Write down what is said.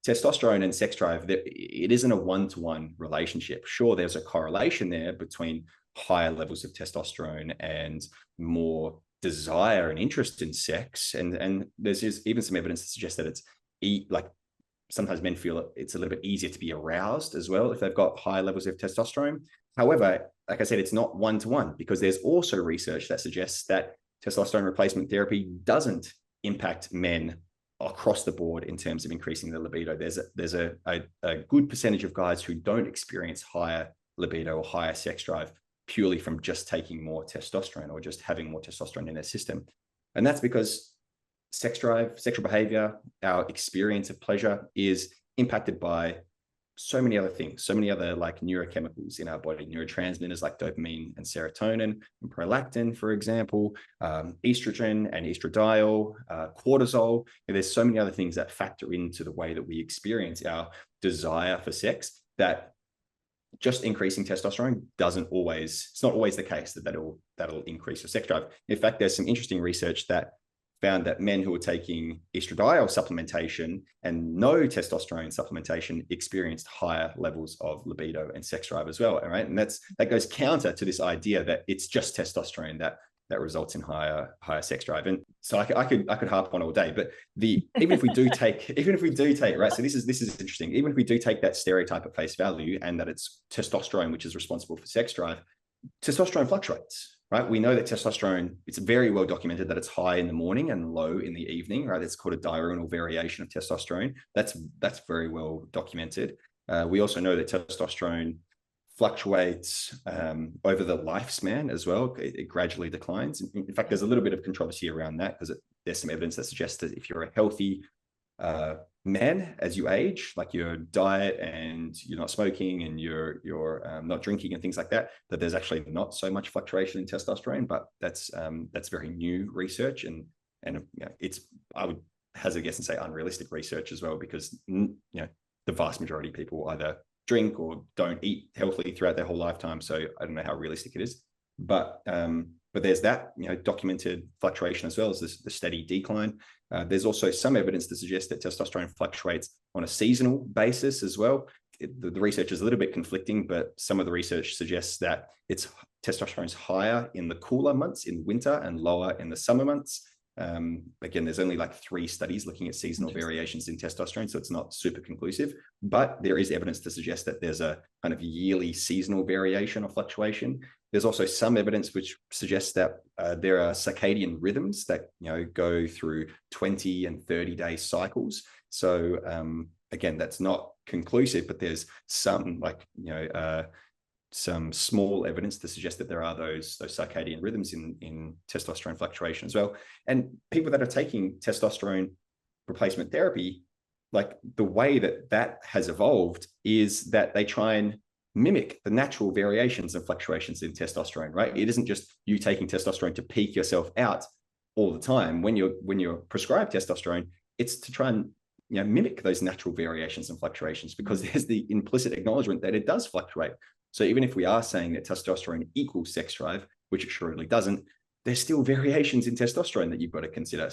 testosterone and sex drive, it isn't a one-to-one relationship. Sure, there's a correlation there between higher levels of testosterone and more desire and interest in sex. And there's even some evidence to suggest that it's like sometimes men feel it's a little bit easier to be aroused as well if they've got higher levels of testosterone. However, like I said, it's not one-to-one, because there's also research that suggests that testosterone replacement therapy doesn't impact men across the board in terms of increasing the libido. There's a good percentage of guys who don't experience higher libido or higher sex drive purely from just taking more testosterone or just having more testosterone in their system. And that's because sex drive, sexual behavior, our experience of pleasure is impacted by so many other things, so many other like neurochemicals in our body, neurotransmitters like dopamine and serotonin and prolactin, for example, estrogen and estradiol, cortisol. And there's so many other things that factor into the way that we experience our desire for sex, that just increasing testosterone it's not always the case that'll increase your sex drive. In fact, there's some interesting research that found that men who were taking estradiol supplementation and no testosterone supplementation experienced higher levels of libido and sex drive as well. All right. And that goes counter to this idea that it's just testosterone that results in higher sex drive. And so I could harp on all day, but even if we do take, right, so this is interesting. Even if we do take that stereotype at face value and that it's testosterone which is responsible for sex drive, testosterone fluctuates. Right? We know that testosterone, it's very well documented that it's high in the morning and low in the evening, right? It's called a diurnal variation of testosterone. That's very well documented. We also know that testosterone fluctuates over the lifespan as well. It gradually declines. In fact, there's a little bit of controversy around that because there's some evidence that suggests that if you're a healthy man as you age, like your diet and you're not smoking and you're not drinking and things like that, that there's actually not so much fluctuation in testosterone. But that's very new research, and it's, I would hazard a guess and say, unrealistic research as well, because the vast majority of people either drink or don't eat healthily throughout their whole lifetime. So I don't know how realistic it is, but there's that documented fluctuation as well as the steady decline. There's also some evidence to suggest that testosterone fluctuates on a seasonal basis as well. The research is a little bit conflicting, but some of the research suggests that testosterone is higher in the cooler months in winter and lower in the summer months. Again, there's only like 3 studies looking at seasonal variations in testosterone, so it's not super conclusive, but there is evidence to suggest that there's a kind of yearly seasonal variation or fluctuation. There's also some evidence which suggests that there are circadian rhythms that go through 20 and 30-day cycles. So again, that's not conclusive, but there's some some small evidence to suggest that there are those circadian rhythms in testosterone fluctuation as well. And people that are taking testosterone replacement therapy, like the way that has evolved is that they try and mimic the natural variations and fluctuations in testosterone, right? It isn't just you taking testosterone to peak yourself out all the time. When you're prescribed testosterone, it's to try and mimic those natural variations and fluctuations, because there's the implicit acknowledgement that it does fluctuate. So even if we are saying that testosterone equals sex drive, which it surely doesn't, there's still variations in testosterone that you've got to consider.